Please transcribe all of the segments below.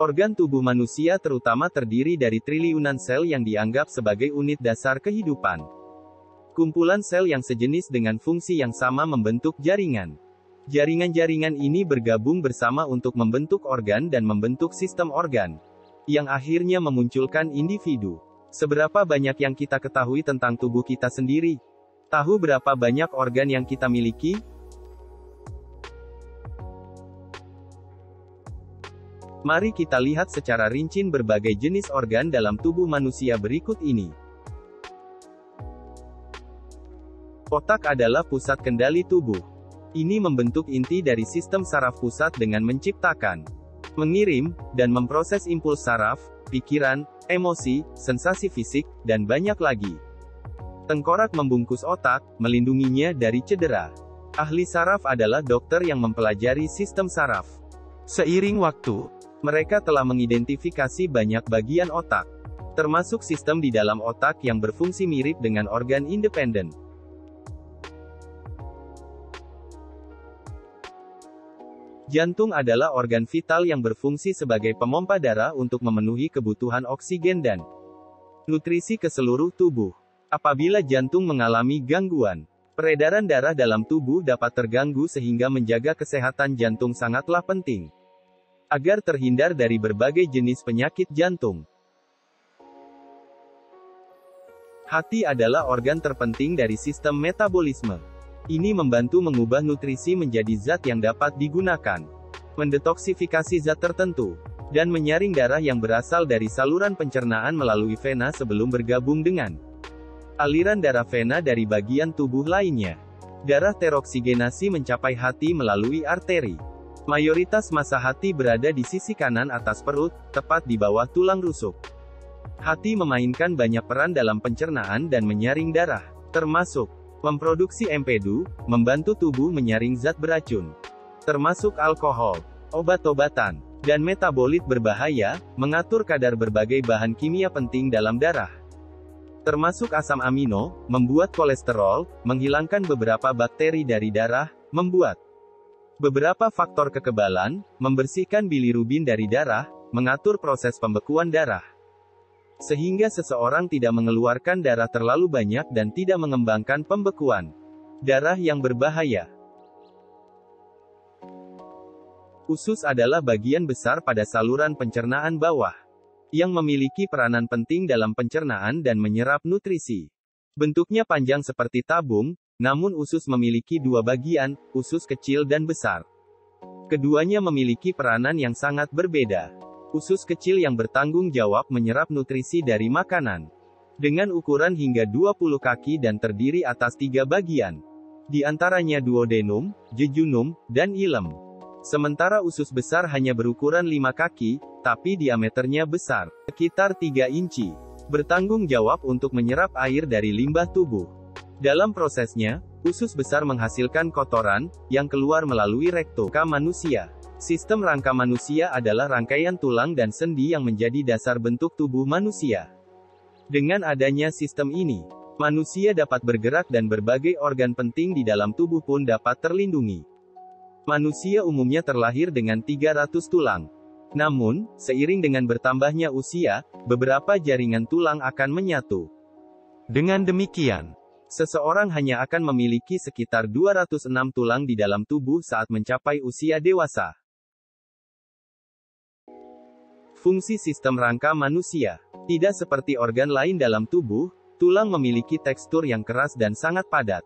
Organ tubuh manusia terutama terdiri dari triliunan sel yang dianggap sebagai unit dasar kehidupan. Kumpulan sel yang sejenis dengan fungsi yang sama membentuk jaringan. Jaringan-jaringan ini bergabung bersama untuk membentuk organ dan membentuk sistem organ, yang akhirnya memunculkan individu. Seberapa banyak yang kita ketahui tentang tubuh kita sendiri? Tahu berapa banyak organ yang kita miliki? Mari kita lihat secara rinci berbagai jenis organ dalam tubuh manusia berikut ini. Otak adalah pusat kendali tubuh. Ini membentuk inti dari sistem saraf pusat dengan menciptakan, mengirim, dan memproses impuls saraf, pikiran, emosi, sensasi fisik, dan banyak lagi. Tengkorak membungkus otak, melindunginya dari cedera. Ahli saraf adalah dokter yang mempelajari sistem saraf. Seiring waktu, mereka telah mengidentifikasi banyak bagian otak, termasuk sistem di dalam otak yang berfungsi mirip dengan organ independen. Jantung adalah organ vital yang berfungsi sebagai pemompa darah untuk memenuhi kebutuhan oksigen dan nutrisi ke seluruh tubuh. Apabila jantung mengalami gangguan, peredaran darah dalam tubuh dapat terganggu sehingga menjaga kesehatan jantung sangatlah penting, agar terhindar dari berbagai jenis penyakit jantung. Hati adalah organ terpenting dari sistem metabolisme. Ini membantu mengubah nutrisi menjadi zat yang dapat digunakan, mendetoksifikasi zat tertentu, dan menyaring darah yang berasal dari saluran pencernaan melalui vena sebelum bergabung dengan aliran darah vena dari bagian tubuh lainnya. Darah teroksigenasi mencapai hati melalui arteri. Mayoritas massa hati berada di sisi kanan atas perut, tepat di bawah tulang rusuk. Hati memainkan banyak peran dalam pencernaan dan menyaring darah, termasuk memproduksi empedu, membantu tubuh menyaring zat beracun, termasuk alkohol, obat-obatan, dan metabolit berbahaya, mengatur kadar berbagai bahan kimia penting dalam darah, termasuk asam amino, membuat kolesterol, menghilangkan beberapa bakteri dari darah, membuat beberapa faktor kekebalan, membersihkan bilirubin dari darah, mengatur proses pembekuan darah, sehingga seseorang tidak mengeluarkan darah terlalu banyak dan tidak mengembangkan pembekuan darah yang berbahaya. Usus adalah bagian besar pada saluran pencernaan bawah, yang memiliki peranan penting dalam pencernaan dan menyerap nutrisi. Bentuknya panjang seperti tabung, namun usus memiliki dua bagian, usus kecil dan besar. Keduanya memiliki peranan yang sangat berbeda. Usus kecil yang bertanggung jawab menyerap nutrisi dari makanan, dengan ukuran hingga 20 kaki dan terdiri atas 3 bagian. Di antaranya duodenum, jejunum, dan ilem. Sementara usus besar hanya berukuran 5 kaki, tapi diameternya besar, sekitar 3 inci. Bertanggung jawab untuk menyerap air dari limbah tubuh. Dalam prosesnya, usus besar menghasilkan kotoran, yang keluar melalui rektum manusia. Sistem rangka manusia adalah rangkaian tulang dan sendi yang menjadi dasar bentuk tubuh manusia. Dengan adanya sistem ini, manusia dapat bergerak dan berbagai organ penting di dalam tubuh pun dapat terlindungi. Manusia umumnya terlahir dengan 300 tulang. Namun, seiring dengan bertambahnya usia, beberapa jaringan tulang akan menyatu. Dengan demikian, seseorang hanya akan memiliki sekitar 206 tulang di dalam tubuh saat mencapai usia dewasa. Fungsi sistem rangka manusia. Tidak seperti organ lain dalam tubuh, tulang memiliki tekstur yang keras dan sangat padat.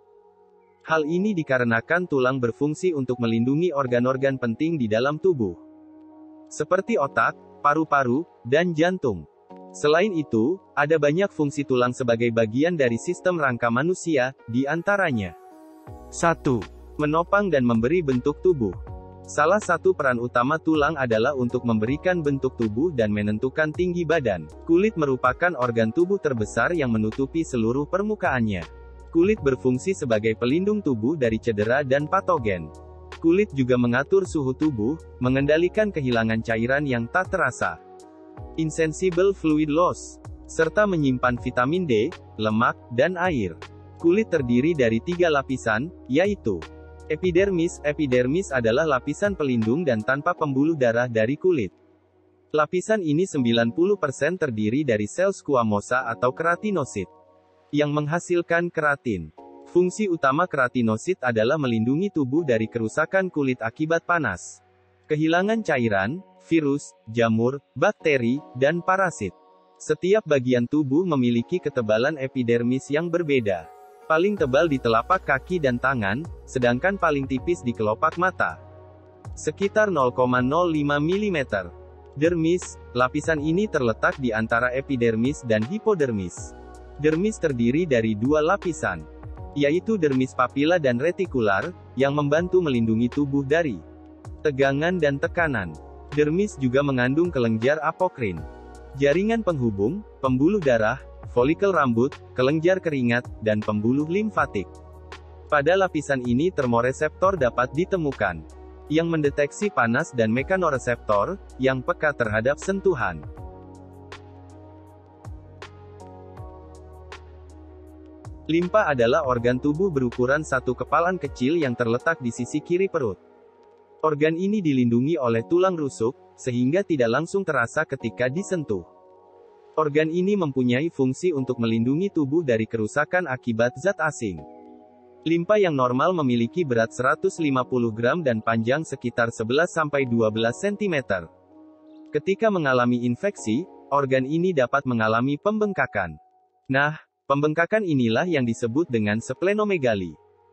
Hal ini dikarenakan tulang berfungsi untuk melindungi organ-organ penting di dalam tubuh, seperti otak, paru-paru, dan jantung. Selain itu, ada banyak fungsi tulang sebagai bagian dari sistem rangka manusia, di antaranya 1. Menopang dan memberi bentuk tubuh. Salah satu peran utama tulang adalah untuk memberikan bentuk tubuh dan menentukan tinggi badan. Kulit merupakan organ tubuh terbesar yang menutupi seluruh permukaannya. Kulit berfungsi sebagai pelindung tubuh dari cedera dan patogen. Kulit juga mengatur suhu tubuh, mengendalikan kehilangan cairan yang tak terasa, insensible fluid loss, serta menyimpan vitamin D, lemak, dan air. Kulit terdiri dari 3 lapisan, yaitu epidermis. Epidermis adalah lapisan pelindung dan tanpa pembuluh darah dari kulit. Lapisan ini 90% terdiri dari sel squamosa atau keratinosit, yang menghasilkan keratin. Fungsi utama keratinosit adalah melindungi tubuh dari kerusakan kulit akibat panas, kehilangan cairan, virus, jamur, bakteri, dan parasit. Setiap bagian tubuh memiliki ketebalan epidermis yang berbeda. Paling tebal di telapak kaki dan tangan, sedangkan paling tipis di kelopak mata. Sekitar 0,05 mm. Dermis, lapisan ini terletak di antara epidermis dan hipodermis. Dermis terdiri dari dua lapisan, yaitu dermis papila dan retikular, yang membantu melindungi tubuh dari tegangan dan tekanan. Dermis juga mengandung kelenjar apokrin, jaringan penghubung, pembuluh darah, folikel rambut, kelenjar keringat, dan pembuluh limfatik. Pada lapisan ini termoreseptor dapat ditemukan, yang mendeteksi panas, dan mekanoreseptor, yang peka terhadap sentuhan. Limpa adalah organ tubuh berukuran satu kepalan kecil yang terletak di sisi kiri perut. Organ ini dilindungi oleh tulang rusuk, sehingga tidak langsung terasa ketika disentuh. Organ ini mempunyai fungsi untuk melindungi tubuh dari kerusakan akibat zat asing. Limpa yang normal memiliki berat 150 gram dan panjang sekitar 11-12 cm. Ketika mengalami infeksi, organ ini dapat mengalami pembengkakan. Nah, pembengkakan inilah yang disebut dengan splenomegali.